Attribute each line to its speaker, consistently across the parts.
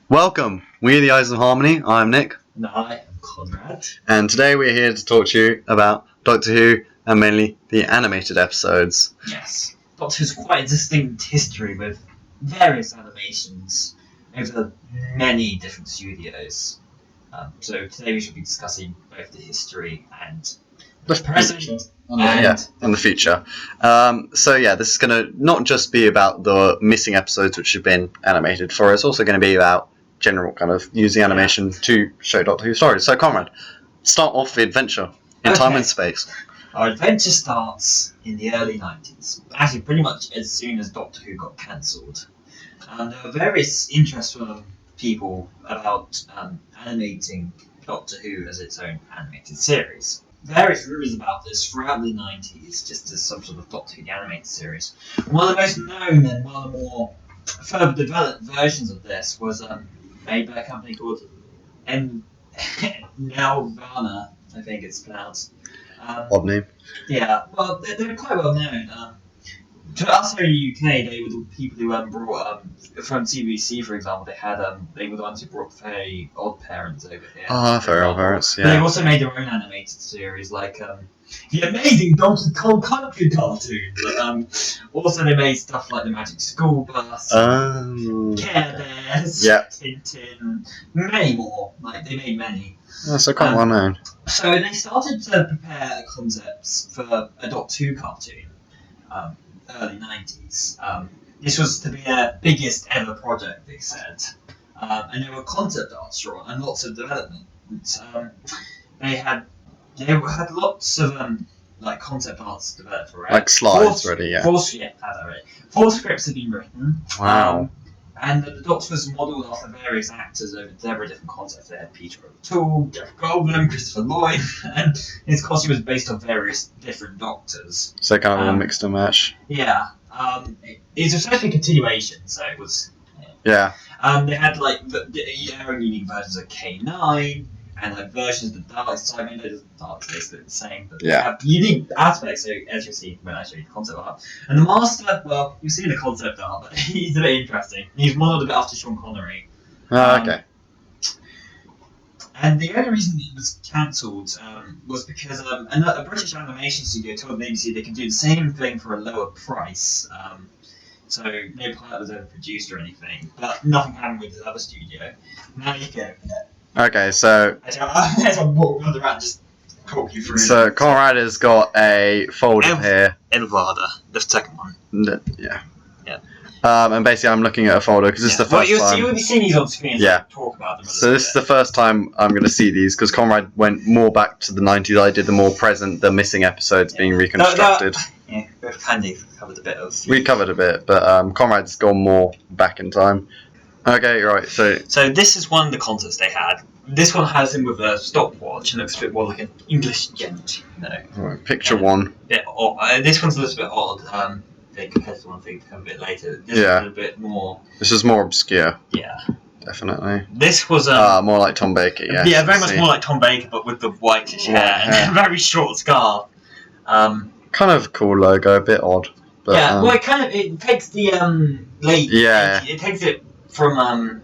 Speaker 1: Welcome! We're the Eyes of Harmony. I'm Nick.
Speaker 2: And I am Conrad.
Speaker 1: And today we're here to talk to you about Doctor Who and mainly the animated episodes.
Speaker 2: Yes. Doctor Who's quite a distinct history with various animations over many different studios. So today we should be discussing both the history and the present
Speaker 1: and the future. This is going to not just be about the missing episodes which have been animated for. It's also going to be about general kind of using animation to show Doctor Who stories. So, Conrad, start off the adventure in time and space.
Speaker 2: Our adventure starts in the early 90s. Actually, pretty much as soon as Doctor Who got cancelled. And there were various interests from people about animating Doctor Who as its own animated series. Various rumours about this throughout the 90s, just as some sort of Doctor Who the animated series. One of the most known and one of the more further developed versions of this was made by a company called Nelvana, I think it's pronounced.
Speaker 1: Odd name.
Speaker 2: Yeah, well, they're quite well known. To us here in the UK, they were the people who brought from CBC, for example. They were the ones who brought Fairy Odd Parents over here.
Speaker 1: Fairy Odd Parents. Yeah.
Speaker 2: But they've also made their own animated series, like the amazing Donkey Kong Country cartoon. But, also, they made stuff like the Magic School Bus, Care Bears, Tintin, many more. Like they made many.
Speaker 1: So quite well known.
Speaker 2: So they started to prepare concepts for a Doctor Who cartoon. Early 90s. This was to be their biggest ever project, they said. And there were concept arts drawn and lots of development. They had lots of concept arts developed for it.
Speaker 1: Like slides ready, yeah.
Speaker 2: Four scripts had been written.
Speaker 1: Wow.
Speaker 2: And the Doctor was modelled after various actors over several different concepts. They had Peter O'Toole, Jeff Goldblum, Christopher Lloyd, and his costume was based on various different Doctors.
Speaker 1: So kind of a mixed and match.
Speaker 2: Yeah. It's essentially a continuation, so it was...
Speaker 1: Yeah.
Speaker 2: They had their own unique versions of K9, and versions of the Daleks. So I mean, the Daleks basically the same, but they have unique aspects. So as you'll see when I show you the concept art, and the Master, well, you've seen the concept art, but he's a bit interesting. He's modelled a bit after Sean Connery.
Speaker 1: Okay.
Speaker 2: And the only reason it was cancelled was because a British animation studio told the BBC they could do the same thing for a lower price. So no pilot was ever produced or anything, but nothing happened with the other studio. Now you go.
Speaker 1: Okay, so...
Speaker 2: As I walk around and just talk you through.
Speaker 1: So Conrad has got a folder here.
Speaker 2: Elvada, the second one.
Speaker 1: Yeah.
Speaker 2: Yeah.
Speaker 1: And basically I'm looking at a folder because this is the first time...
Speaker 2: You'll be seeing these on screen so talk about them.
Speaker 1: So this is the first time I'm going to see these because Conrad went more back to the 90s. I did the more present, the missing episodes being reconstructed.
Speaker 2: We've kind of covered a bit of...
Speaker 1: We covered a bit, but Conrad's gone more back in time. Okay, right, so
Speaker 2: this is one of the concepts they had. This one has him with a stopwatch and looks a bit more like an English gent,
Speaker 1: Right, picture one.
Speaker 2: This one's a little bit odd. Compared to one thing to come a bit later. This is a bit more...
Speaker 1: This is more obscure.
Speaker 2: Yeah.
Speaker 1: Definitely.
Speaker 2: This was...
Speaker 1: more like Tom Baker, yeah.
Speaker 2: Yeah, very much more like Tom Baker, but with the whitish hair and a very short scarf.
Speaker 1: Kind of cool logo, a bit odd. But,
Speaker 2: yeah, well, it takes the late...
Speaker 1: Yeah.
Speaker 2: It takes it from...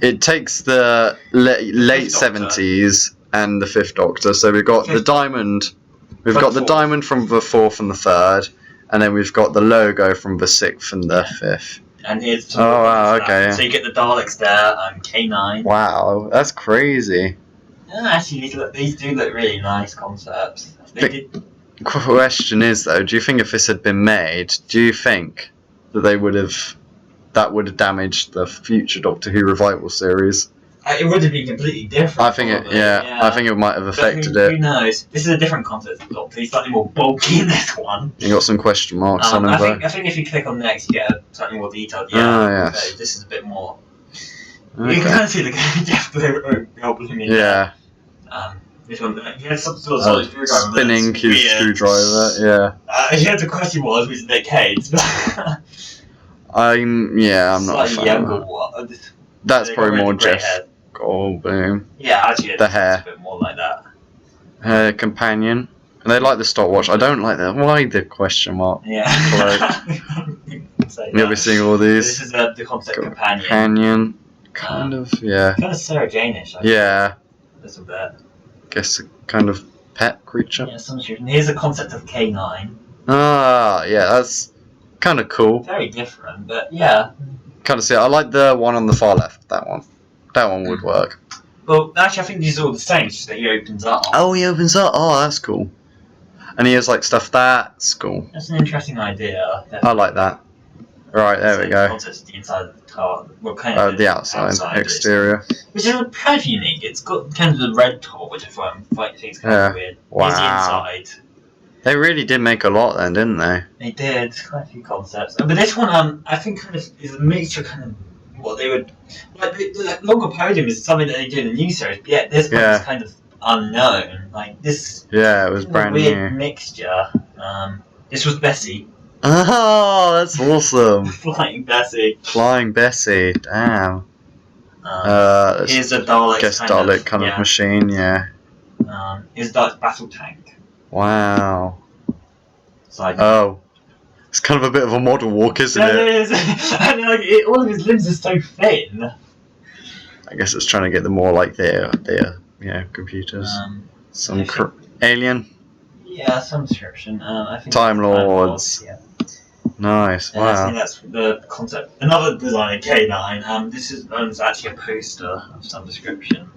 Speaker 1: It takes the late 70s and the Fifth Doctor. So we've got the diamond. We've got the diamond from the 4th and the 3rd. And then we've got the logo from the 6th and the 5th.
Speaker 2: And here's
Speaker 1: okay.
Speaker 2: So you get the Daleks there, K9.
Speaker 1: Wow, that's crazy.
Speaker 2: Actually, these do look really nice concepts.
Speaker 1: The question is though, do you think if this had been made, do you think that that would have damaged the future Doctor Who revival series?
Speaker 2: It would have been completely different.
Speaker 1: I think I think it might have affected it.
Speaker 2: Who knows? This is a different concept of Doctor. He's slightly more bulky in this one.
Speaker 1: You got some question marks on him.
Speaker 2: I think if you click on next, you get a slightly more detailed.
Speaker 1: Yes.
Speaker 2: So this is a bit more.
Speaker 1: Okay.
Speaker 2: You can kind of see the Jeff Goldblum in there. This one, he had some sort of solid screwdriver.
Speaker 1: Spinning his screwdriver. Yeah.
Speaker 2: He had the question was Nick Cage.
Speaker 1: I'm not a fan.
Speaker 2: Younger one.
Speaker 1: That's probably more Jeff Goldblum.
Speaker 2: Yeah, actually,
Speaker 1: the hair.
Speaker 2: A bit more like that.
Speaker 1: Her companion. And they like the stopwatch. I don't like that. Why the question mark?
Speaker 2: Yeah.
Speaker 1: You'll be seeing all these.
Speaker 2: This is the concept companion.
Speaker 1: kind of, yeah.
Speaker 2: Kind of Sarah Jane-ish.
Speaker 1: Yeah.
Speaker 2: A little bit.
Speaker 1: Guess a kind of pet creature.
Speaker 2: Yeah, some sort. Here's a concept of K9.
Speaker 1: Ah, yeah, that's kind of cool.
Speaker 2: Very different, but yeah.
Speaker 1: Kind of see it. I like the one on the far left. That one would work.
Speaker 2: Well, actually, I think these are all the same. It's just that he opens up.
Speaker 1: Oh, he opens up. Oh, that's cool. And he has like stuff. That's cool.
Speaker 2: That's an interesting idea.
Speaker 1: I like that. Right, there we go.
Speaker 2: Concept of the inside of the car. Well, kind of
Speaker 1: The outside exterior.
Speaker 2: Which is kind of unique. It's got kind of the red top, which is why I think it's kind of weird.
Speaker 1: Wow.
Speaker 2: Here's the inside.
Speaker 1: They really did make a lot then, didn't they?
Speaker 2: They did. Quite a few concepts. But this one, I think kind of is a mixture kind of what they would... Like, the longer podium is something that they do in the new series, but yet this one is kind of unknown. Like, this...
Speaker 1: Yeah, it was brand
Speaker 2: weird
Speaker 1: new.
Speaker 2: Mixture. This was Bessie.
Speaker 1: Oh, that's awesome.
Speaker 2: Flying Bessie.
Speaker 1: Flying Bessie, damn.
Speaker 2: Here's a Dalek
Speaker 1: Dalek kind of machine, yeah.
Speaker 2: Here's Dalek's battle tank.
Speaker 1: Wow.
Speaker 2: Side
Speaker 1: Oh. It's kind of a bit of a model walk, isn't
Speaker 2: it?
Speaker 1: it?
Speaker 2: Is. And like, all of his limbs are so thin.
Speaker 1: I guess it's trying to get them more like their computers. Some alien?
Speaker 2: Yeah, some description. I think
Speaker 1: Time Lords.
Speaker 2: Yeah.
Speaker 1: Nice,
Speaker 2: I
Speaker 1: wow.
Speaker 2: think that's the concept. Another designer, K9. This is actually a poster of some description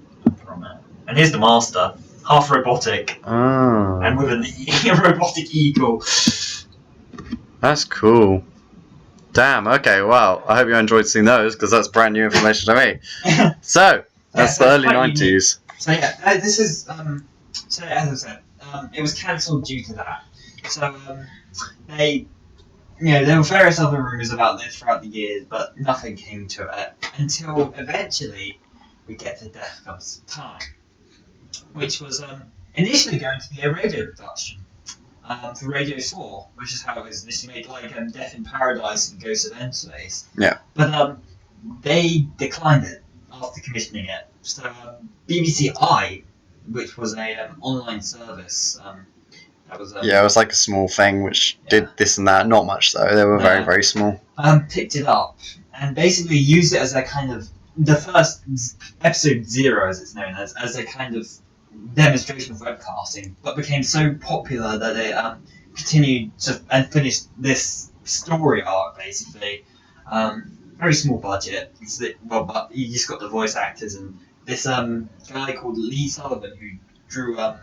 Speaker 2: from it. And here's the Master, half robotic,
Speaker 1: Oh.
Speaker 2: and with a robotic eagle.
Speaker 1: That's cool. Damn, okay, wow. I hope you enjoyed seeing those, because that's brand new information to me. So, that's the early 90s.
Speaker 2: Unique. So yeah, this is, so as I said, it was cancelled due to that. So, there were various other rumours about this throughout the years, but nothing came to it until eventually we get to Death Comes to Time, which was initially going to be a radio production for Radio 4, which is how it was initially made, like Death in Paradise and Ghost of Endspace.
Speaker 1: Yeah.
Speaker 2: But they declined it after commissioning it. So BBC I, which was a online service. That was,
Speaker 1: it was like a small thing which did this and that. Not much though. They were very, very small.
Speaker 2: Picked it up and basically used it as a kind of the first episode 0, as it's known as a kind of demonstration of webcasting, but became so popular that they continued to and finished this story arc basically. Very small budget. But you just got the voice actors and this guy called Lee Sullivan who drew art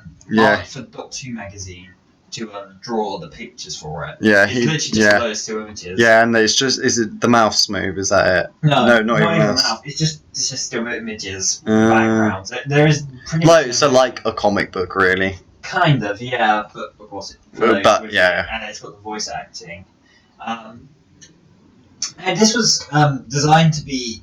Speaker 2: for Doctor Who magazine to draw the pictures for it. Yeah, it's literally just those 2 images.
Speaker 1: Yeah, and it's just, is it the mouse move? Is that it?
Speaker 2: No,
Speaker 1: not even
Speaker 2: the mouth. It's just still images background. So there is pretty much
Speaker 1: like a comic book, really.
Speaker 2: Kind of, yeah, but of course and it's got the voice acting. And this was designed to be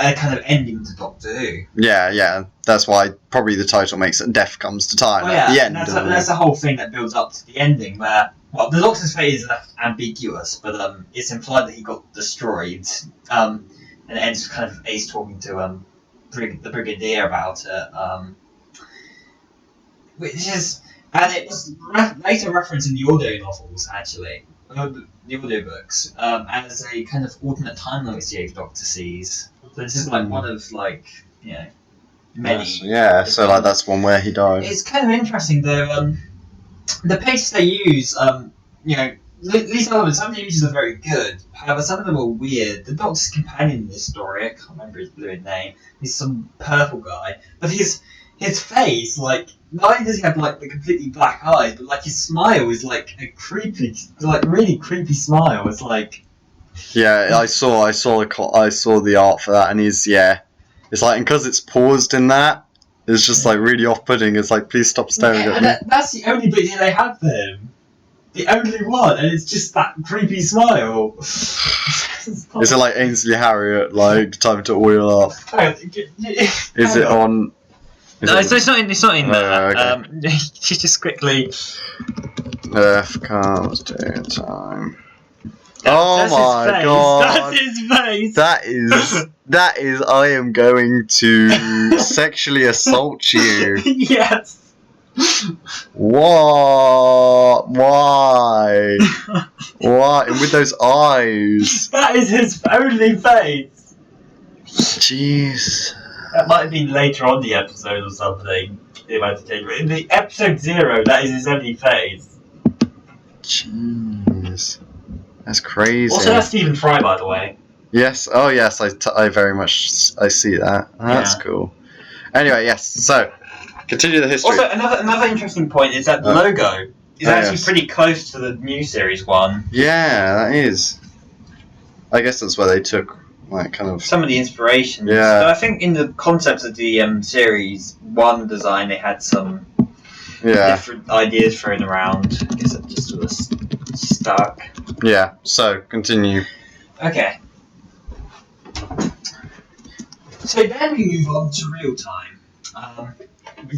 Speaker 2: a kind of ending to Doctor Who.
Speaker 1: Yeah, that's why probably the title makes it Death Comes to Time at the end.
Speaker 2: That's the whole thing that builds up to the ending where, well, the Doctor's fate is left ambiguous, but it's implied that he got destroyed. And it ends with kind of Ace talking to the Brigadier about it. Which is, and it was later referenced in the audio novels, actually. The audiobooks, as a kind of alternate timeline which the 8th Doctor sees. So this is like one of many.
Speaker 1: Yeah, so like that's one where he died.
Speaker 2: It's kind of interesting though. The pages they use, Lee Sullivan, some of the images are very good. However, some of them are weird. The Doctor's companion in this story, I can't remember his fluid name. He's some purple guy, but his face, like, not only does he have like the completely black eyes, but like his smile is like a creepy, like really creepy smile. It's like.
Speaker 1: Yeah, I saw the art for that, and it's like, and because it's paused in that, it's just like really off-putting. It's like, please stop staring at me.
Speaker 2: That's the only bit they have for him. The only one, and it's just that creepy smile.
Speaker 1: Is it like Ainsley Harriott, like time to oil up? Is it on?
Speaker 2: No, it's not in there.
Speaker 1: Okay.
Speaker 2: Just quickly.
Speaker 1: Death Comes to Time. That's my god!
Speaker 2: That's his face.
Speaker 1: That is. I am going to sexually assault you.
Speaker 2: Yes.
Speaker 1: What? Why? Why? And with those eyes.
Speaker 2: That is his only face.
Speaker 1: Jeez.
Speaker 2: That might have been later on the episode or something. It might have changed. But in the episode 0, that is his only phase.
Speaker 1: Jeez. That's crazy.
Speaker 2: Also, that's Stephen Fry, by the way.
Speaker 1: Yes. Oh, yes. I very much I see that. That's cool. Anyway, yes. So, continue the history.
Speaker 2: Also, another interesting point is that the logo is actually pretty close to the new series one.
Speaker 1: Yeah, that is. I guess that's where they took like kind of
Speaker 2: some of the inspiration.
Speaker 1: Yeah.
Speaker 2: So I think in the concepts of the series one design, they had some different ideas thrown around. I guess it just was stuck.
Speaker 1: Yeah. So continue.
Speaker 2: Okay. So then we move on to real time.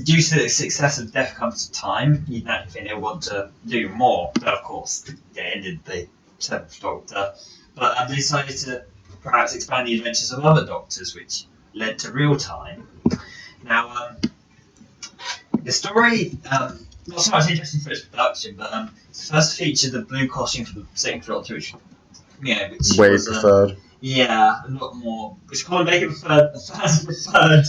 Speaker 2: Due to the success of Death Comes to Time, you'd naturally think they want to do more. But of course, they ended the Seventh Doctor. But they decided to perhaps expand the adventures of other Doctors, which led to real time. Now, the story, not so much interesting for its production, but it first featured the blue costume for the Second Doctor, which
Speaker 1: way
Speaker 2: was,
Speaker 1: preferred.
Speaker 2: Yeah, a lot more. Which Colin Baker preferred, the fans preferred,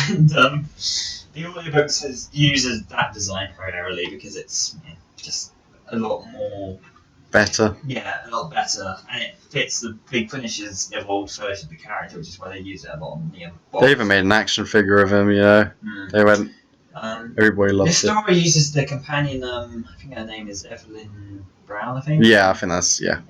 Speaker 2: and the audiobooks uses that design primarily because it's just a lot more
Speaker 1: better.
Speaker 2: Yeah, a lot better, and it fits the big finishes evolved version of the character, which is why they use it a lot on the box.
Speaker 1: They even made an action figure of him. They went. Everybody loves it.
Speaker 2: The story uses the companion. I think her name is Evelyn Brown. I think.
Speaker 1: Yeah, I think that's
Speaker 2: Yeah.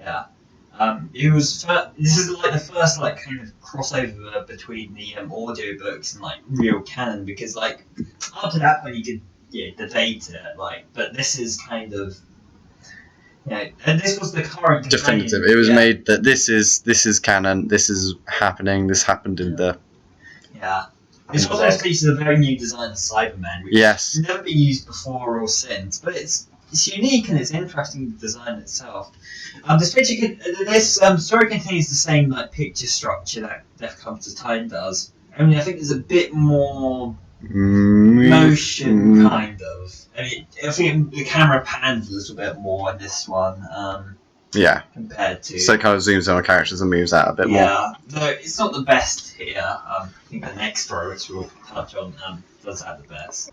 Speaker 2: It was. This is like the first kind of crossover between the audiobooks and real canon, because up to that point you could debate it but this is kind of and this was the current
Speaker 1: definitive.
Speaker 2: companion.
Speaker 1: It was made that this is canon. This is happening. This happened in the.
Speaker 2: Yeah. This also features a very new design of Cybermen, which has never been used before or since, but it's unique and it's interesting design itself. This story contains the same picture structure that Death Comes to Time does. Only I think there's a bit more motion, kind of. I think the camera pans a little bit more in this one. Compared to.
Speaker 1: So it kind of zooms in on characters and moves out a bit more.
Speaker 2: Yeah, no, it's not the best here. I think the next row, which we'll touch on, does have the best.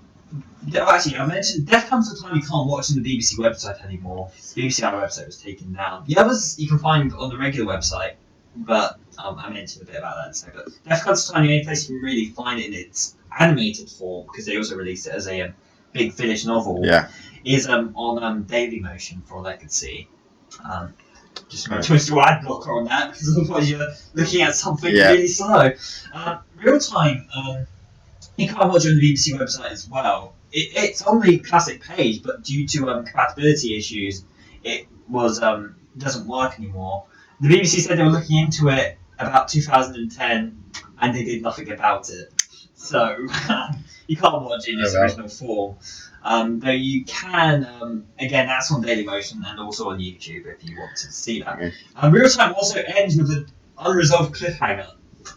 Speaker 2: Actually, I mentioned Death Comes to Time you can't watch on the BBC website anymore. The BBC website was taken down. The others you can find on the regular website, but I mentioned a bit about that. But Death Comes to Time, the only place you can really find it in its animated form, because they also released it as a big Finnish novel, is on Dailymotion, for all I could see. Just to ad blocker on that, because otherwise you're looking at something really slow. Real time, you can't watch it on the BBC website as well. It's on the classic page, but due to compatibility issues, it was doesn't work anymore. The BBC said they were looking into it about 2010, and they did nothing about it. So you can't watch it in its original form. Though you can, again, that's on Dailymotion and also on YouTube if you want to see that. Real Time also ends with an unresolved cliffhanger,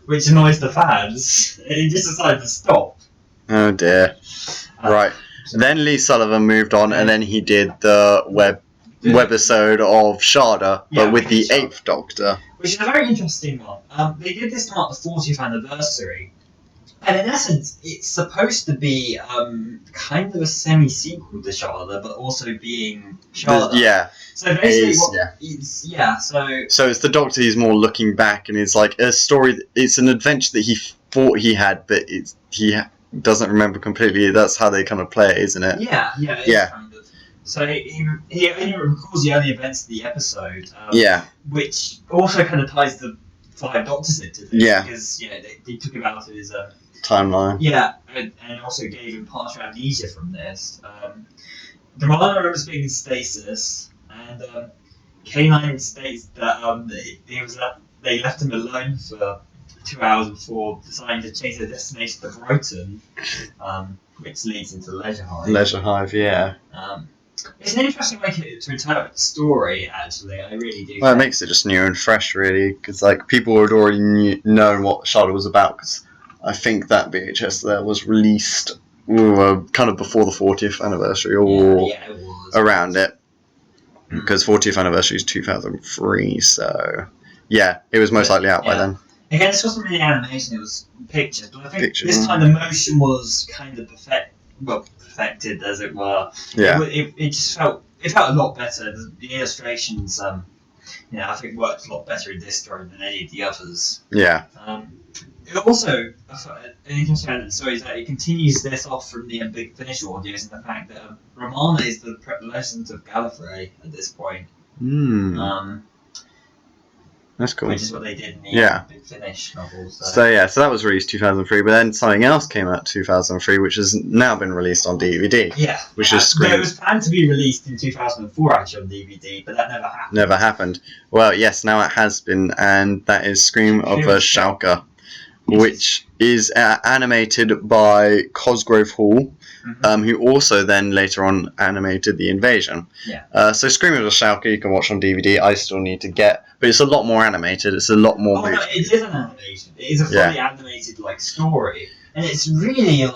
Speaker 2: which annoys the fans. And he just decided to stop.
Speaker 1: Oh dear. Right. Then Lee Sullivan moved on, and then he did the webisode of Sharda, but with the 8th Doctor.
Speaker 2: Which is a very interesting one. They did this to mark the 40th anniversary. And in essence, it's supposed to be kind of a semi-sequel to Sharda, but also being Sharda. So basically, So
Speaker 1: it's the Doctor. He's more looking back, and it's like a story. It's an adventure that he thought he had, but he doesn't remember completely. That's how they kind of play it, isn't it?
Speaker 2: Yeah. Kind of. So he only recalls the early events of the episode. Which also kind of ties the 5 Doctors into this. Because they took him out of his
Speaker 1: timeline.
Speaker 2: And also gave him partial amnesia from this. Romana remembers being in stasis, and K9 states that they left him alone for 2 hours before deciding to change their destination to Brighton, which leads into Leisure Hive.
Speaker 1: Leisure Hive,
Speaker 2: It's an interesting way to interpret the story, actually. I really do.
Speaker 1: Well, it makes it just new and fresh, really, because people had already known what Sharda was about. Because I think that VHS there was released kind of before the 40th anniversary, or
Speaker 2: it was.
Speaker 1: Around it, because 40th anniversary is 2003. So it was most likely out by then.
Speaker 2: Again, this wasn't really animation; it was pictures. But I think
Speaker 1: Pictures,
Speaker 2: this time the motion was kind of perfected, as it were.
Speaker 1: Yeah.
Speaker 2: It just felt a lot better. The illustrations, I think worked a lot better in this story than any of the others.
Speaker 1: Yeah.
Speaker 2: It also, an interesting element, is that it continues this off from the Big Finish audios and the fact that Romana is the legend of Gallifrey at this point.
Speaker 1: That's cool.
Speaker 2: Which is what they did in the Big Finish novels.
Speaker 1: So that was released 2003, but then something else came out 2003, which has now been released on DVD.
Speaker 2: Yeah.
Speaker 1: Which is Scream.
Speaker 2: It was planned to be released in 2004 actually on DVD, but that never happened.
Speaker 1: Never happened. Well, yes, now it has been, and that is Scream of the Shauka, which is animated by Cosgrove Hall, who also then later on animated The Invasion.
Speaker 2: Yeah.
Speaker 1: So Scream of the Shauka you can watch on DVD. I still need to get, but it's a lot more animated. It's a lot more.
Speaker 2: Oh no, it is an animation. It is a fully animated story, and it's really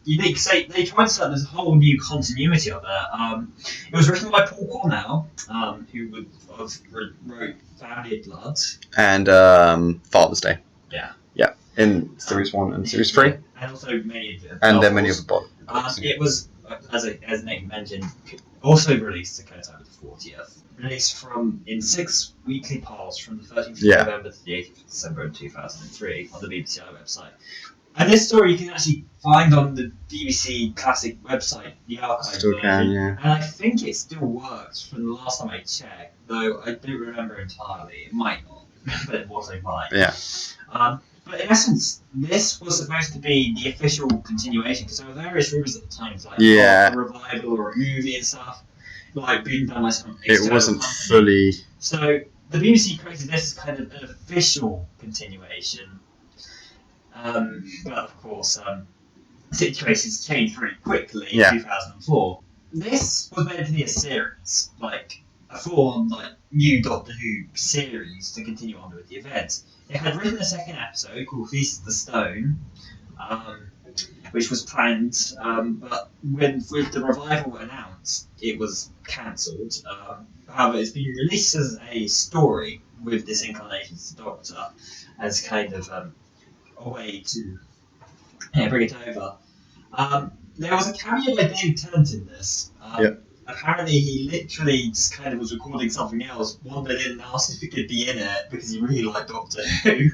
Speaker 2: unique. Say they tried to start this whole new continuity of it. It was written by Paul Cornell, who wrote Family of Blood
Speaker 1: and Father's Day.
Speaker 2: Yeah.
Speaker 1: Yeah. In Series 1 and Series 3.
Speaker 2: And also many of the
Speaker 1: and
Speaker 2: novels.
Speaker 1: then many of the books.
Speaker 2: It was, as Nick mentioned, also released to coincide with the 40th. Released in 6 weekly parts from the 13th of November to the 18th of December in 2003 on the BBC website. And this story you can actually find on the BBC Classic website, the archive.
Speaker 1: Still can, yeah.
Speaker 2: And I think it still works from the last time I checked, though I don't remember entirely. It might not, but it also might.
Speaker 1: Yeah.
Speaker 2: But in essence, this was supposed to be the official continuation, because there were various rumours at the time, a revival or a movie and stuff, being done by some external
Speaker 1: It wasn't
Speaker 2: company.
Speaker 1: fully.
Speaker 2: So the BBC created this as kind of an official continuation. But of course, situations changed very quickly in 2004. This was meant to be a series, a full-on new Doctor Who series to continue on with the events. It had written a second episode called Feast of the Stone, which was planned, but with the revival announced, it was cancelled. However, it's been released as a story with this incarnation of the Doctor as kind of a way to bring it over. There was a cameo by David Tennant in this. Apparently, he literally just kind of was recording something else, wandered in and asked if he could be in it because he really liked Doctor Who.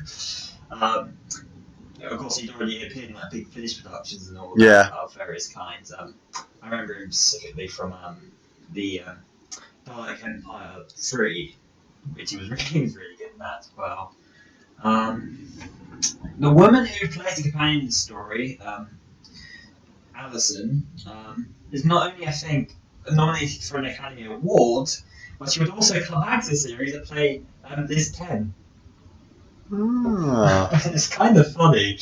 Speaker 2: Of course, he'd already appeared in Big Finish productions and all that of various kinds. I remember him specifically from the Dalek Empire 3, which he was really good in that as well. The woman who plays the companion in the story, Alison, is not only, I think, nominated for an Academy Award, but she would also come back to the series and play Liz 10. It's kind of funny.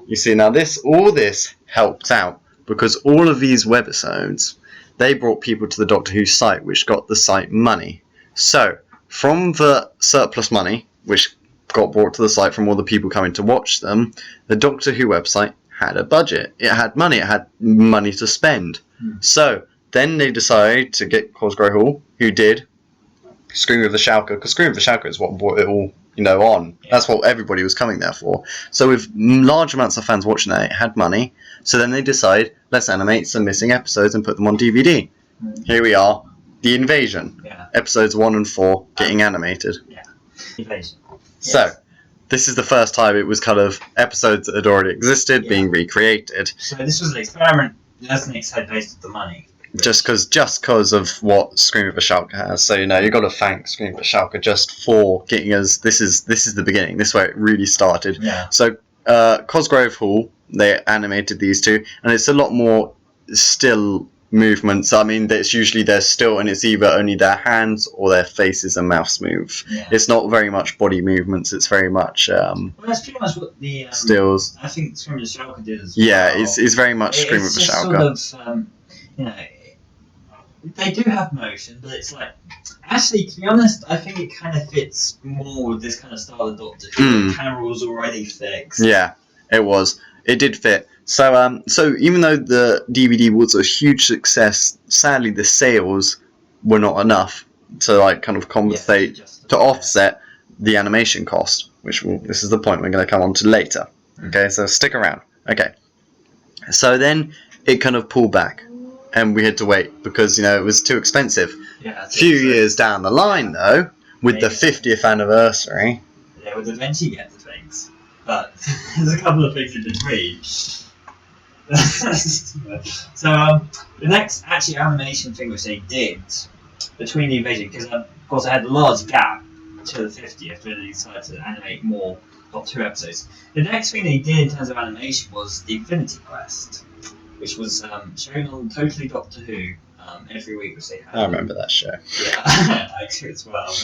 Speaker 1: You see, now all this helped out because all of these webisodes, they brought people to the Doctor Who site, which got the site money. So, from the surplus money, which got brought to the site from all the people coming to watch them, the Doctor Who website had a budget. It had money to spend. So, then they decided to get Cosgrove Hall, who did Scream of the Shauka, because Scream of the Shauka is what brought it all, on. That's what everybody was coming there for. So with large amounts of fans watching it had money. So then they decided, let's animate some missing episodes and put them on DVD. Here we are, The Invasion. Episodes 1 and 4 getting animated.
Speaker 2: Invasion.
Speaker 1: So, this is the first time it was kind of episodes that had already existed being recreated.
Speaker 2: So this was an experiment, as Nick said, based on the money.
Speaker 1: Just because of what Scream of the Shauka has. So, you've got to thank Scream of the Shauka just for getting us. This is the beginning. This is where it really started. So, Cosgrove Hall, they animated these two, and it's a lot more still movements. I mean, it's usually they're still, and it's either only their hands or their faces and mouths move. It's not very much body movements. It's very much.
Speaker 2: Well, that's pretty much what the
Speaker 1: stills.
Speaker 2: I think Scream of the Shauka did as well.
Speaker 1: It's very much Scream of the Shauka.
Speaker 2: Sort of, they do have motion, but it's actually, to be honest, I think it kind of fits more with this kind of style of Doctor Who. The camera was already fixed.
Speaker 1: Yeah, it was. It did fit. So, even though the DVD was a huge success, sadly the sales were not enough to kind of compensate to offset the animation cost. this is the point we're going to come on to later. Okay, so stick around. Okay, so then it kind of pulled back, and we had to wait because it was too expensive.
Speaker 2: Yeah.
Speaker 1: A few years down the line, though, with the 50th anniversary,
Speaker 2: they would eventually get to things, but there's a couple of things in between. So the next actually animation thing which they did between the invasion, because of course I had a large gap to the 50th when they decided to animate more Doctor Who episodes. The next thing they did in terms of animation was the Infinity Quest, which was shown on Totally Doctor Who every week, which they had.
Speaker 1: I remember that show.
Speaker 2: Yeah, I do as well.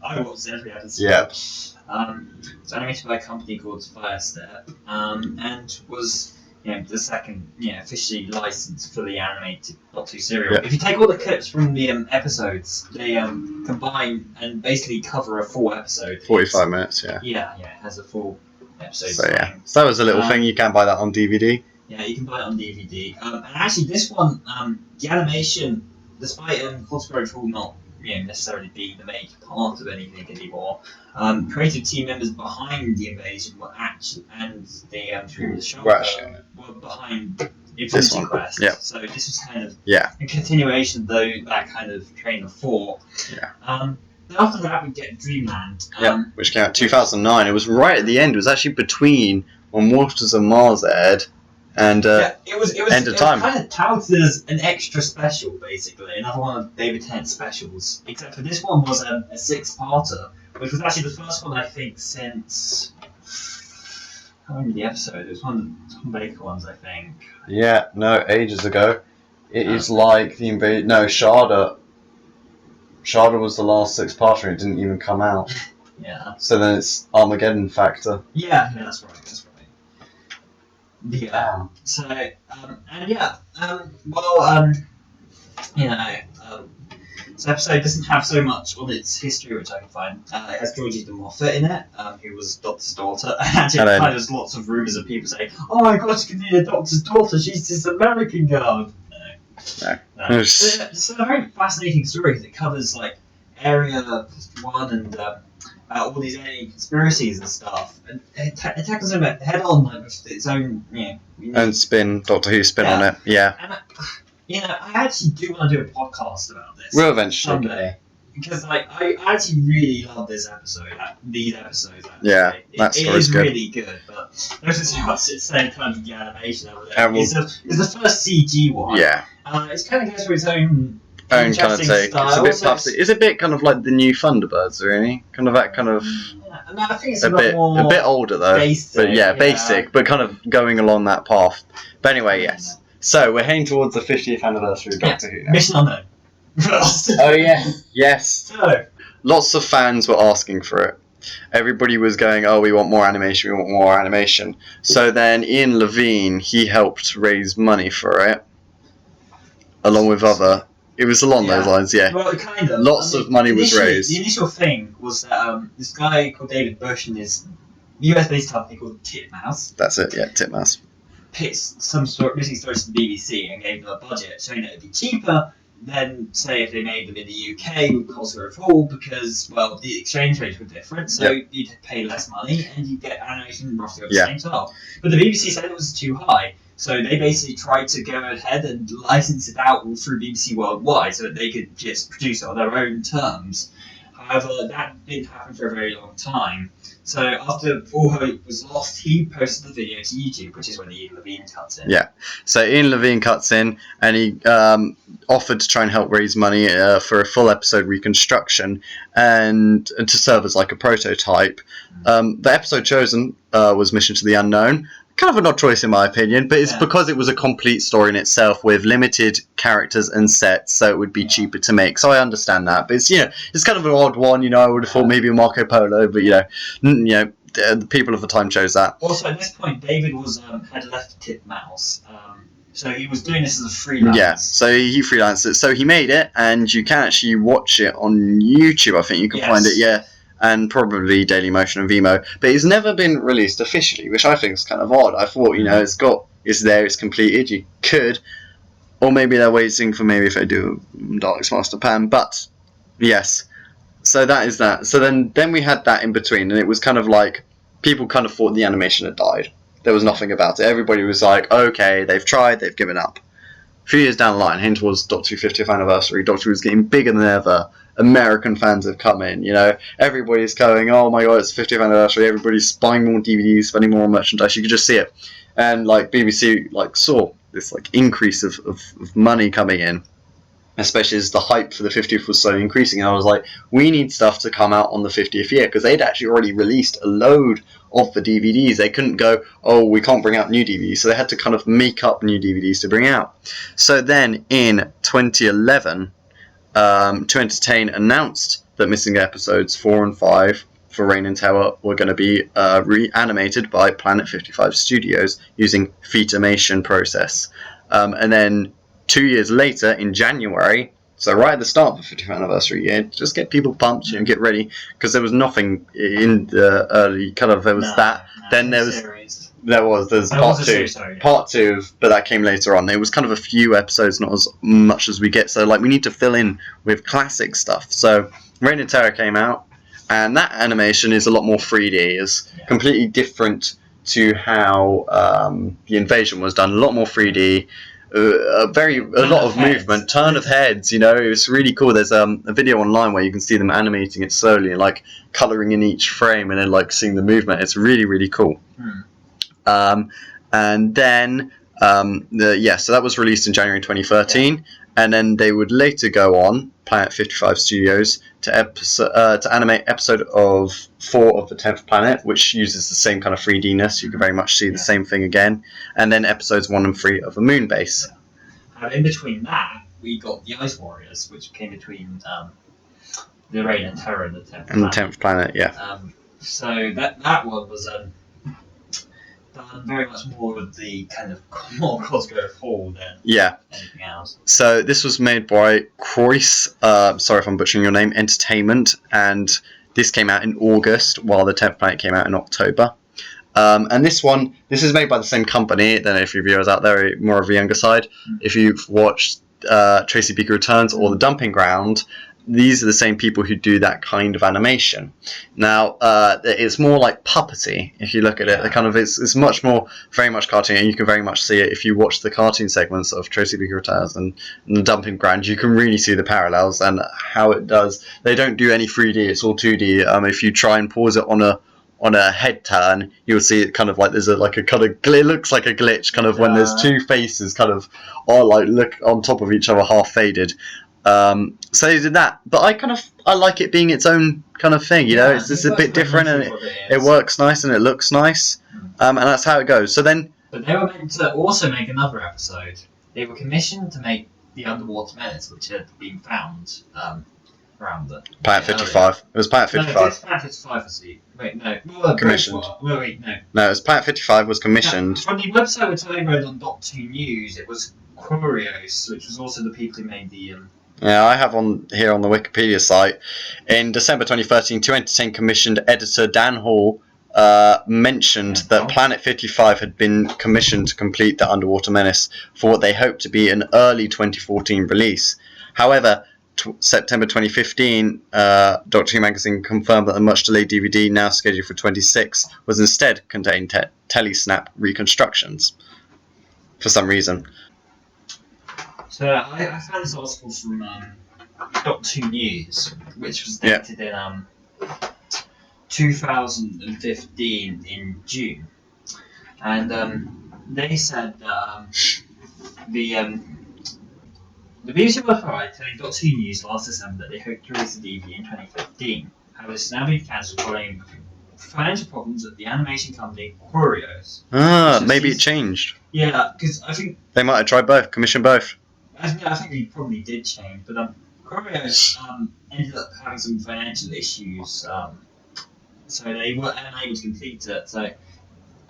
Speaker 2: I watched every episode.
Speaker 1: Yeah.
Speaker 2: It's animated by a company called Firestep, and was the second officially licensed for the animated Doctor Who serial.
Speaker 1: Yeah.
Speaker 2: If you take all the clips from the episodes, they combine and basically cover a full episode.
Speaker 1: 45 minutes, yeah.
Speaker 2: Yeah, it has a full episode.
Speaker 1: So yeah, so that was a little thing. You can buy that on DVD.
Speaker 2: Yeah, you can buy it on DVD. And actually, this one, the animation, despite Cosgrove Hall not necessarily being the major part of anything anymore, creative team members behind the invasion were actually, and the show were behind Infinity Quest.
Speaker 1: Yeah.
Speaker 2: So this was kind of
Speaker 1: a
Speaker 2: continuation of that kind of train of thought.
Speaker 1: Yeah.
Speaker 2: After that, we get Dreamland.
Speaker 1: Which came out 2009. It was right at the end. It was actually between when Waters of Mars aired and
Speaker 2: it was
Speaker 1: End of Time.
Speaker 2: kind of touted as an extra special, basically, another one of David Tennant's specials. Except for this one was a 6-parter, which was actually the first one I think since. I can't remember the episode. It was one of the Tom Baker ones, I think.
Speaker 1: Yeah, no, ages ago. It is like the invasion. No, Sharda. Sharda was the last 6-parter. And it didn't even come out.
Speaker 2: Yeah.
Speaker 1: So then it's Armageddon Factor.
Speaker 2: Yeah, that's right. Yeah. So this episode doesn't have so much on its history, which I can find. It has Georgie de Moffat in it, who was Doctor's daughter. And there's lots of rumours of people saying, "Oh my God, you can be a Doctor's daughter. She's this American girl." No. It's a very fascinating story because it covers like Area 1 and all these alien conspiracies and stuff, and it tackles them head on, like with its own,
Speaker 1: and spin, Doctor Who spin on it. Yeah.
Speaker 2: And I actually do want to do a podcast about this.
Speaker 1: We'll eventually.
Speaker 2: Someday. Because I actually really love these episodes. Actually.
Speaker 1: Yeah, that story's good.
Speaker 2: It is really good, but there's just so much at the same time with the animation over there. It's the first CG one.
Speaker 1: Yeah.
Speaker 2: It kind of goes for its own
Speaker 1: kind of take.
Speaker 2: Style.
Speaker 1: It's a bit puffy. It's a bit kind of like the new Thunderbirds, really. Kind of that kind of.
Speaker 2: No, I think it's
Speaker 1: a bit older though.
Speaker 2: Basic,
Speaker 1: but basic, but kind of going along that path. But anyway, yes. So we're heading towards the 50th anniversary of Doctor Who now.
Speaker 2: Mission Unknown.
Speaker 1: Oh yeah, yes.
Speaker 2: So
Speaker 1: lots of fans were asking for it. Everybody was going, "Oh, we want more animation. We want more animation." So then Ian Levine, he helped raise money for it, along with other. It was along those lines, yeah.
Speaker 2: Well, kind of.
Speaker 1: Lots of money was raised.
Speaker 2: The initial thing was that this guy called David Bush and his US-based company called Titmouse.
Speaker 1: That's it, yeah, Titmouse.
Speaker 2: Pitched some missing stories to the BBC and gave them a budget, showing that it'd be cheaper than, say, if they made them in the UK with Cosgrove Hall, because, well, the exchange rates were different, so you'd pay less money and you'd get animation roughly of the same style. But the BBC said it was too high. So they basically tried to go ahead and license it out through BBC Worldwide so that they could just produce it on their own terms. However, that didn't happen for a very long time. So after all hope was lost, he posted the video to YouTube, which is when Ian Levine cuts in. Yeah.
Speaker 1: So Ian Levine cuts in and he offered to try and help raise money for a full episode reconstruction and to serve as like a prototype. The episode chosen was Mission to the Unknown. Kind of an odd choice in my opinion, but it's because it was a complete story in itself with limited characters and sets, so it would be cheaper to make. So I understand that, but it's it's kind of an odd one. I would have thought maybe Marco Polo, but the people of the time chose that.
Speaker 2: Also, at this point, David had left Titmouse, so he was doing this as a freelance.
Speaker 1: Yeah, so he freelanced it. So he made it, and you can actually watch it on YouTube. I think you can find it. Yeah. And probably Dailymotion and Vimeo, but it's never been released officially, which I think is kind of odd. I thought, it's there, it's completed, you could, or maybe they're waiting for maybe if they do Daleks Master Pan, but yes, so that is that. So then we had that in between, and it was kind of like people kind of thought the animation had died. There was nothing about it. Everybody was like, okay, they've tried, they've given up. A few years down the line, heading towards Doctor Who 50th anniversary, Doctor Who was getting bigger than ever. American fans have come in, you know. Everybody's going, oh my god, it's 50th anniversary. Everybody's buying more DVDs, spending more on merchandise. You could just see it. And like BBC saw this increase of money coming in, especially as the hype for the 50th was so increasing. And I was like, we need stuff to come out on the 50th year, because they'd actually already released a load of the DVDs. They couldn't go, oh, we can't bring out new DVDs, so they had to kind of make up new DVDs to bring out. So then in 2011, To Entertain announced that missing episodes 4 and 5 for Reign and Terror were going to be reanimated by Planet 55 Studios using Fetamation process. And then 2 years later, in January, so right at the start of the 50th anniversary year, just get people pumped, get ready, because there was nothing in the early there was then there's part two, but that came later on. It was kind of a few episodes, not as much as we get, so we need to fill in with classic stuff. So Reign of Terror came out, and that animation is a lot more 3D. It's completely different to how the Invasion was done. A lot more 3D. A lot of movement, turn of heads. It's really cool. There's a video online where you can see them animating it slowly, and colouring in each frame, and then seeing the movement. It's really, really cool. And then so that was released in January 2013, and then they would later go on, Planet 55 Studios, to animate episode of 4 of the 10th Planet, which uses the same kind of 3D-ness. You can very much see the same thing again. And then episodes 1 and 3 of the Moon Base.
Speaker 2: And in between that, we got the Ice Warriors, which came between the Reign and Terror and the 10th Planet.
Speaker 1: And the 10th Planet, yeah.
Speaker 2: So that one was done very much more of the kind of more Cosgrove Hall than anything else.
Speaker 1: So this was made by Croyce, sorry if I'm butchering your name, Entertainment, and this came out in August, while the 10th Planet came out in October. And this is made by the same company. I don't know if your viewers out there are more of the younger side. If you've watched Tracy Beaker Returns or The Dumping Ground, these are the same people who do that kind of animation. Now, it's more like puppety, if you look at it. It's much more, very much cartoon, and you can very much see it if you watch the cartoon segments of Tracy Beaker Returns and The Dumping Ground. You can really see the parallels and how it does. They don't do any 3D, it's all 2D. If you try and pause it on a head turn, you'll see it kind of there's it looks like a glitch, kind of when there's two faces kind of look on top of each other, half faded. So they did that, but I like it being its own kind of thing, it's just a bit different, and it works nice and it looks nice, and that's how it goes. So then,
Speaker 2: but they were meant to also make another episode. They were commissioned to make the Underwater Menace, which had been found around the
Speaker 1: Planet 55. It was Planet 55.
Speaker 2: No, Planet 55 was the
Speaker 1: commissioned.
Speaker 2: No,
Speaker 1: it was Planet 55 was commissioned.
Speaker 2: From the website which I read on Doctor Who News, it was Curios, which was also the people who made the.
Speaker 1: Yeah, I have on here on the Wikipedia site. In December 2013, To Entertain commissioned editor Dan Hall mentioned that Planet 55 had been commissioned to complete the Underwater Menace for what they hoped to be an early 2014 release. However, September 2015, Doctor Who magazine confirmed that the much delayed DVD, now scheduled for 26, was instead contained telesnap reconstructions for some reason.
Speaker 2: So I found this article from Doctor Who News, which was dated in 2015 in June, and they said that the BBC were right telling Doctor Who News last December that they hoped to release the DVD in 2015. However, it's now been cancelled following financial problems at the animation company Curios.
Speaker 1: Maybe it changed.
Speaker 2: Yeah, because I think
Speaker 1: they might have tried both, commissioned both.
Speaker 2: I think they probably did change, but Curios ended up having some financial issues, so they were unable to complete it. So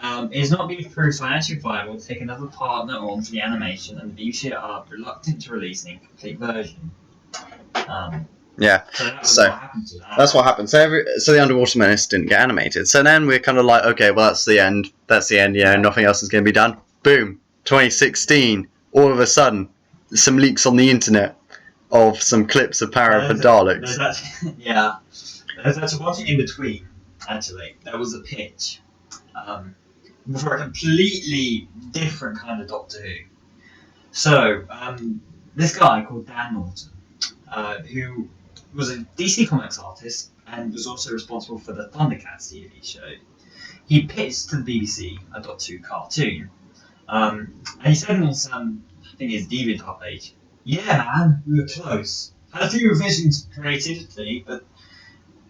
Speaker 2: it's not been proved financially viable to take another partner on for the animation, and the BBC are reluctant to release an incomplete version. So what happened to that.
Speaker 1: That's what happened. So the Underwater Menace didn't get animated. So then we're kind of like, okay, well that's the end. Nothing else is going to be done. Boom, 2016. All of a sudden, some leaks on the internet of some clips of Power of the Daleks.
Speaker 2: There's actually one thing in between. actually. There was a pitch for a completely different kind of Doctor Who. So, this guy called Dan Norton, who was a DC Comics artist and was also responsible for the Thundercats TV show, he pitched to the BBC a Doctor Who cartoon. And he said on his, I think his DeviantArt page, "Yeah, man, we were close. Had a few revisions to creativity, but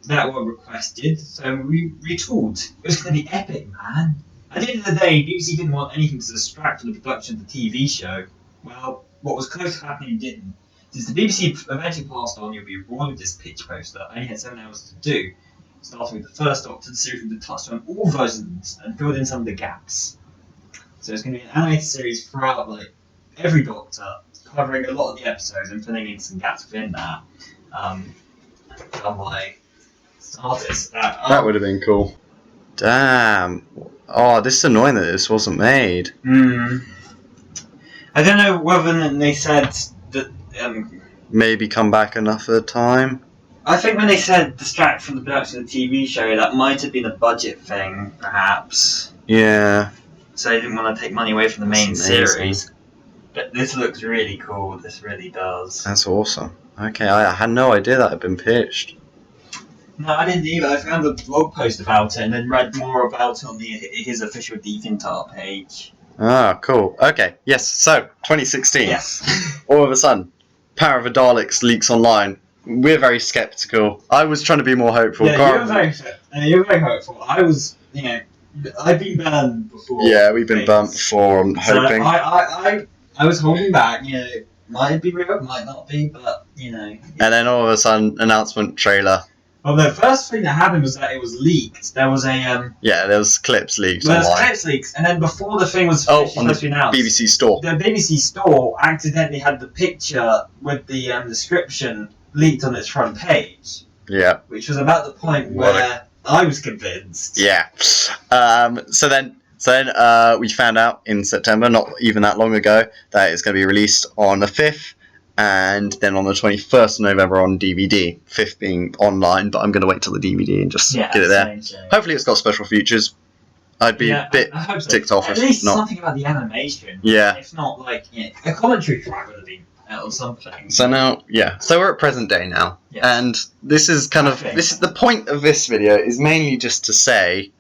Speaker 2: that were requested, so we retooled. It was going to be epic, man." At the end of the day, BBC didn't want anything to distract from the production of the TV show. Well, what was close to happening didn't. Since the BBC eventually passed on, you'll be rewarded this pitch poster. Only had 7 hours to do. Starting with the first Doctor, the series would have touched on all versions and filled in some of the gaps. So it's going to be an animated series throughout, like, every Doctor, covering a lot of the episodes and filling in some gaps within that. Done by artists.
Speaker 1: That would have been cool. Damn. Oh, this is annoying that this wasn't made.
Speaker 2: I don't know whether they said that.
Speaker 1: Maybe come back another time.
Speaker 2: I think when they said distract from the production of the TV show, that might have been a budget thing, perhaps.
Speaker 1: Yeah.
Speaker 2: So they didn't want to take money away from the main
Speaker 1: That's amazing.
Speaker 2: series. But this looks really cool. This really does.
Speaker 1: That's awesome. Okay, I had no idea that had been pitched.
Speaker 2: No, I didn't either. I found a blog post about it and then read more about it on his official DeviantArt page.
Speaker 1: Ah, cool. Okay, yes, so, 2016.
Speaker 2: Yes.
Speaker 1: All of a sudden, Power of the Daleks leaks online. We're very sceptical. I was trying to be more hopeful.
Speaker 2: Yeah, you were very hopeful. I was, I've been burned before.
Speaker 1: Yeah, we've been burnt before on
Speaker 2: So
Speaker 1: hoping.
Speaker 2: I was holding back, might be real, might not be, but,
Speaker 1: And then all of a sudden, announcement trailer.
Speaker 2: Well, the first thing that happened was that it was leaked. There was a
Speaker 1: Yeah, there was clips leaked
Speaker 2: there was
Speaker 1: online.
Speaker 2: clips leaks, and then before the thing was
Speaker 1: Oh,
Speaker 2: supposed
Speaker 1: on the
Speaker 2: to be announced,
Speaker 1: BBC store.
Speaker 2: the BBC store accidentally had the picture with the description leaked on its front page,
Speaker 1: Yeah.
Speaker 2: which was about the point
Speaker 1: What
Speaker 2: where I was convinced.
Speaker 1: Yeah. So then we found out in September, not even that long ago, that it's going to be released on the 5th, and then on the 21st of November on DVD. 5th being online, but I'm going to wait till the DVD and just get it there.
Speaker 2: Same.
Speaker 1: Hopefully it's got special features. I'd be a bit
Speaker 2: I hope so.
Speaker 1: ticked off
Speaker 2: At
Speaker 1: if
Speaker 2: least
Speaker 1: not.
Speaker 2: something about the animation.
Speaker 1: Yeah.
Speaker 2: If not, like, a commentary track would have been out or something.
Speaker 1: So now, so we're at present day now,
Speaker 2: Yes.
Speaker 1: and this is the point of this video is mainly just to say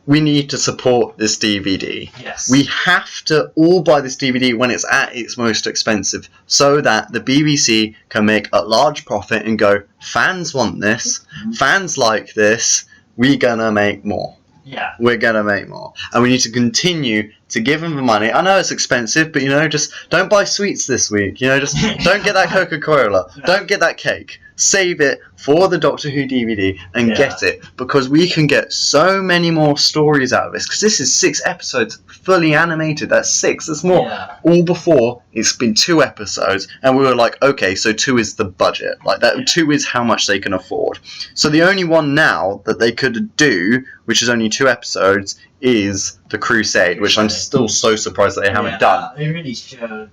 Speaker 1: we need to support this DVD.
Speaker 2: Yes.
Speaker 1: We have to all buy this DVD when it's at its most expensive, so that the BBC can make a large profit and go, fans want this, fans like this, we're gonna make more.
Speaker 2: Yeah.
Speaker 1: We're gonna make more, and we need to continue to give them the money. I know it's expensive, but just don't buy sweets this week. Just don't get that Coca-Cola, don't get that cake. Save it for the Doctor Who DVD and get it, because we can get so many more stories out of this. Because this is 6 episodes fully animated. That's 6. That's more.
Speaker 2: Yeah.
Speaker 1: All before it's been 2 episodes, and we were like, okay, so 2 is the budget. Like that, 2 is how much they can afford. So the only one now that they could do, which is only 2 episodes, is the Crusade, which I'm still so surprised that they haven't done.
Speaker 2: They really should.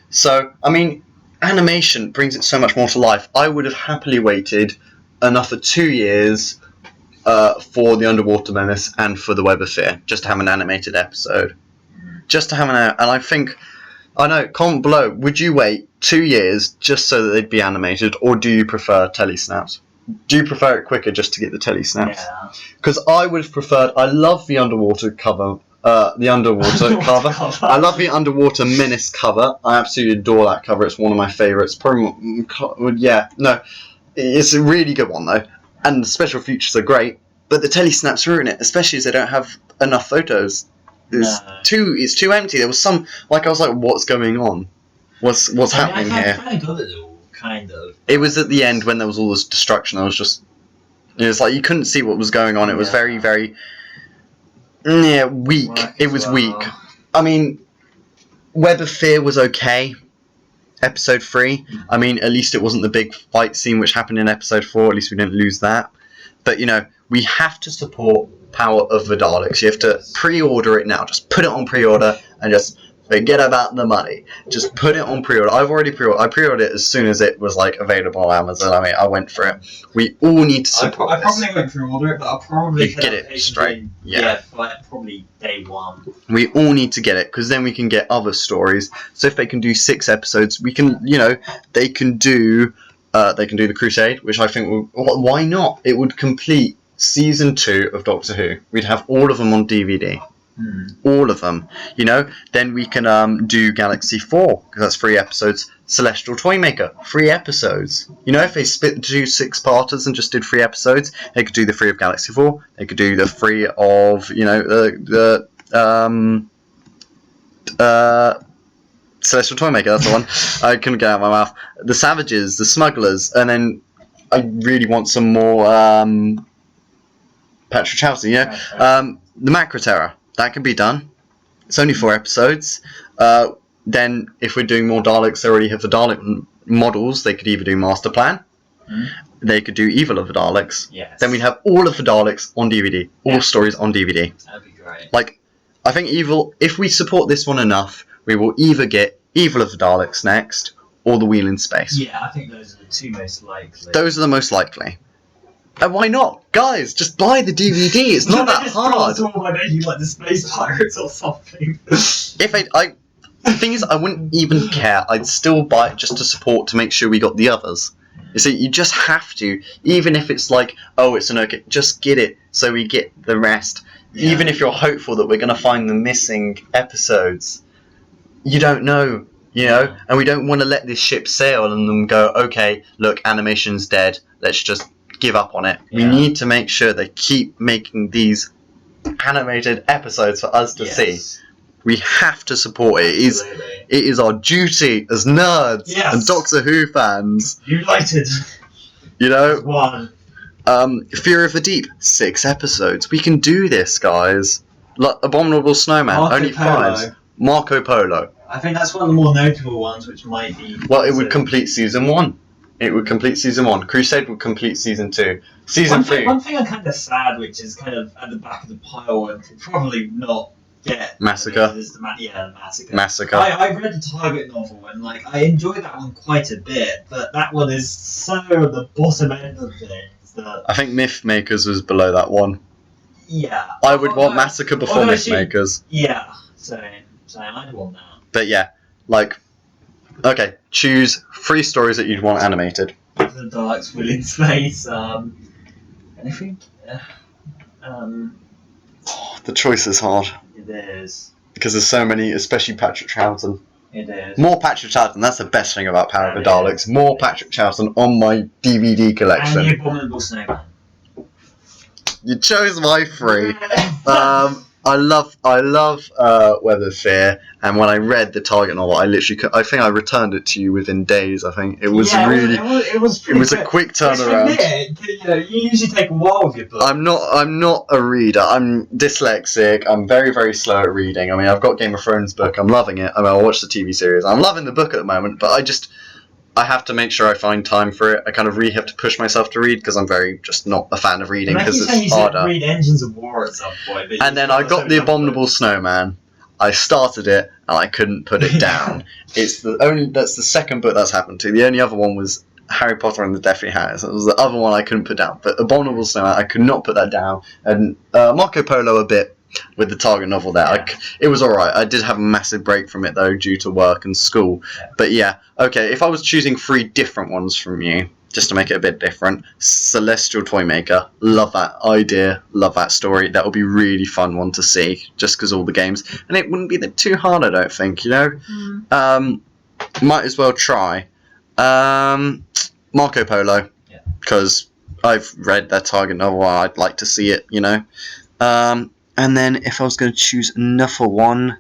Speaker 1: So, I mean, animation brings it so much more to life. I would have happily waited another 2 years for the Underwater Menace and for the Web of Fear, just to have an animated episode. Just to have and I think, I know, comment below, would you wait 2 years just so that they'd be animated, or do you prefer telesnaps? Do you prefer it quicker just to get the telesnaps?
Speaker 2: Yeah.
Speaker 1: Because I would have preferred, I love the underwater cover. The underwater cover. I love the Underwater Menace cover. I absolutely adore that cover. It's one of my favourites. Probably, it's a really good one though. And the special features are great, but the telesnaps ruin it, especially as they don't have enough photos. It's too empty. There was some, I was like, what's going on? What's happening here?
Speaker 2: I kind of got it all, kind of.
Speaker 1: It was at the end when there was all this destruction. I was just, it was like you couldn't see what was going on. It was very, very, weak. It was weak. I mean, Web of Fear was okay. Episode 3. I mean, at least it wasn't the big fight scene which happened in episode 4. At least we didn't lose that. But we have to support Power of the Daleks. You have to pre-order it now. Just put it on pre-order and just Forget about the money. Just put it on pre-order. I've already pre-ordered. I pre-ordered it as soon as it was like available on Amazon. I mean, I went for it. We all need to support
Speaker 2: I probably won't pre-order it, but I'll probably
Speaker 1: get it straight. Yeah,
Speaker 2: probably day one.
Speaker 1: We all need to get it because then we can get other stories. So if they can do 6 episodes, we can, they can do the Crusade, which I think why not? It would complete season 2 of Doctor Who. We'd have all of them on DVD. All of them, Then we can do Galaxy 4 because that's 3 episodes. Celestial Toymaker, 3 episodes. If they split 2 6-parters and just did 3 episodes, they could do the 3 of Galaxy 4. They could do the 3 of Celestial Toymaker. That's the one. I couldn't get out of my mouth. The Savages, the Smugglers, and then I really want some more Patrick Chelsea. The Macro Terror. That could be done. It's only 4 episodes. Then, if we're doing more Daleks, they already have the Dalek models. They could either do Master Plan. They could do Evil of the Daleks.
Speaker 2: Yes.
Speaker 1: Then we'd have all of the Daleks on DVD. All stories on DVD.
Speaker 2: That'd be great.
Speaker 1: I think if we support this one enough, we will either get Evil of the Daleks next, or The Wheel in Space.
Speaker 2: Yeah, I think those are the 2 most likely.
Speaker 1: Those are the most likely. And why not? Guys, just buy the DVD. It's not that hard.
Speaker 2: Why don't you like the Space Pirates or something?
Speaker 1: The thing is, I wouldn't even care. I'd still buy it just to support, to make sure we got the others. You see, you just have to, even if it's like, oh, it's an okay, just get it so we get the rest. Yeah. Even if you're hopeful that we're going to find the missing episodes, you don't know, and we don't want to let this ship sail and then go, okay, look, animation's dead. Let's just give up on it. Yeah. We need to make sure they keep making these animated episodes for us to see. We have to support it. It is our duty as nerds and Doctor Who fans.
Speaker 2: United. One.
Speaker 1: Fear of the Deep, 6 episodes. We can do this, guys. Abominable Snowman, only 5. Marco Polo.
Speaker 2: I think that's one of the more notable ones, which might be.
Speaker 1: Well, it would complete season 1. Crusade would complete season 2. Season 3.
Speaker 2: One thing I'm kind of sad, which is kind of at the back of the pile, and probably not get.
Speaker 1: Massacre.
Speaker 2: Is the Massacre.
Speaker 1: Massacre.
Speaker 2: I read the Target novel, and I enjoyed that one quite a bit, but that one is so at the bottom end of things that.
Speaker 1: I think Mythmakers was below that one.
Speaker 2: Yeah.
Speaker 1: I would want Massacre before Mythmakers.
Speaker 2: Yeah. Same. I'd want that.
Speaker 1: But yeah, okay, choose 3 stories that you'd want animated.
Speaker 2: The Daleks Wheel in Space, anything?
Speaker 1: The choice is hard.
Speaker 2: It is.
Speaker 1: Because there's so many, especially Patrick Troughton.
Speaker 2: It is.
Speaker 1: More Patrick Troughton, that's the best thing about Power of the Daleks. More Patrick Troughton on my DVD collection.
Speaker 2: And the Abominable Snowman.
Speaker 1: You chose my 3. I love Weather Fear, and when I read the Target novel, I think I returned it to you within days. I think it was
Speaker 2: it was
Speaker 1: a quick turnaround.
Speaker 2: You usually take a while with your book.
Speaker 1: I'm not a reader. I'm dyslexic. I'm very, very slow at reading. I mean, I've got Game of Thrones book. I'm loving it. I watched the TV series. I'm loving the book at the moment, but I have to make sure I find time for it. I kind of really have to push myself to read because I'm very just not a fan of reading because it's harder.
Speaker 2: Read Engines of War at some point.
Speaker 1: And then I got the Abominable Snowman. I started it and I couldn't put it down. That's the second book that's happened to. The only other one was Harry Potter and the Deathly Hallows. It was the other one I couldn't put down. But Abominable Snowman, I could not put that down. And Marco Polo a bit. With the Target novel there, it was alright. I did have a massive break from it though due to work and school. But yeah, okay, if I was choosing 3 different ones from you, just to make it a bit different, Celestial Toymaker, love that idea, love that story. That would be a really fun one to see, just because all the games, and it wouldn't be too hard, I don't think. Might as well try Marco Polo, because I've read that Target novel. I'd like to see it. And then if I was going to choose another one,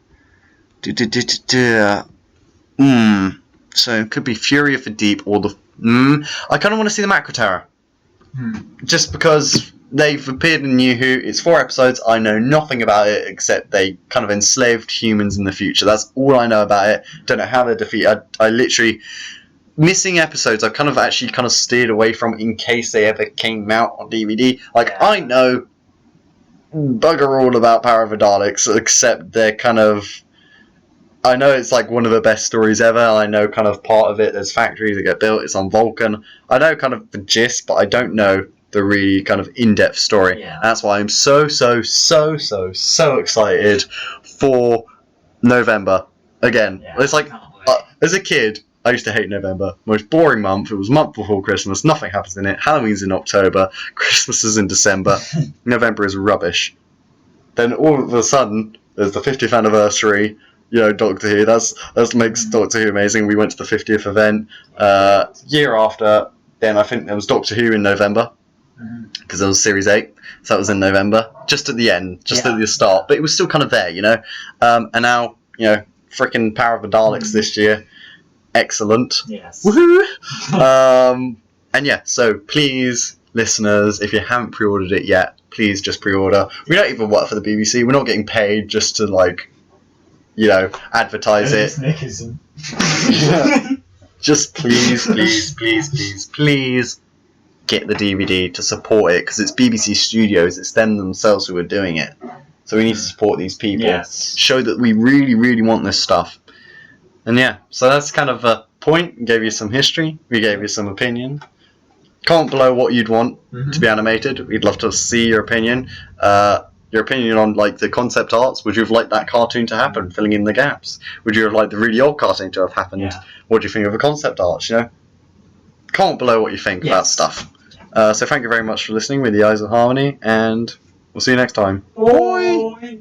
Speaker 1: so it could be Fury of the Deep or the. I kind of want to see the Macro Terror, just because they've appeared in New Who. It's 4 episodes. I know nothing about it except they kind of enslaved humans in the future. That's all I know about it. Don't know how they're defeated. I literally missing episodes. I've kind of steered away from in case they ever came out on DVD. I know bugger all about Power of the Daleks, except they're kind of I know it's like one of the best stories ever. I know kind of part of it. There's factories that get built. It's on Vulcan. I know kind of the gist, but I don't know the really kind of in-depth story.
Speaker 2: Yeah.
Speaker 1: And that's why I'm so excited for November again.
Speaker 2: Yeah,
Speaker 1: It's like
Speaker 2: can't wait.
Speaker 1: as a kid, I used to hate November. Most boring month. It was a month before Christmas. Nothing happens in it. Halloween's in October. Christmas is in December. November is rubbish. Then all of a sudden, there's the 50th anniversary. You know, Doctor Who. That makes Doctor Who amazing. We went to the 50th event. Year after, then I think there was Doctor Who in November because there was Series 8, so that was in November, just at the end, just at the start. But it was still kind of there, you know. And now, you know, freaking Power of the Daleks this year. Excellent.
Speaker 2: Yes.
Speaker 1: Woohoo! And yeah, so please, listeners, if you haven't pre-ordered it yet, please just pre-order. We don't even work for the BBC. We're not getting paid just to, like, you know, advertise it.
Speaker 2: Nickerson.
Speaker 1: Just please get the DVD to support it, because it's BBC Studios. It's them themselves who are doing it. So we need to support these people.
Speaker 2: Yes.
Speaker 1: Show that we really want this stuff. And yeah, so that's kind of a point. We gave you some history. We gave you some opinion. Comment below what you'd want to be animated. We'd love to see your opinion. Your opinion on, like, the concept arts. Would you have liked that cartoon to happen, filling in the gaps? Would you have liked the really old cartoon to have happened?
Speaker 2: Yeah.
Speaker 1: What do you think of the concept arts, you know? Comment below what you think about stuff. So thank you very much for listening with the Eyes of Harmony, and we'll see you next time.
Speaker 2: Bye.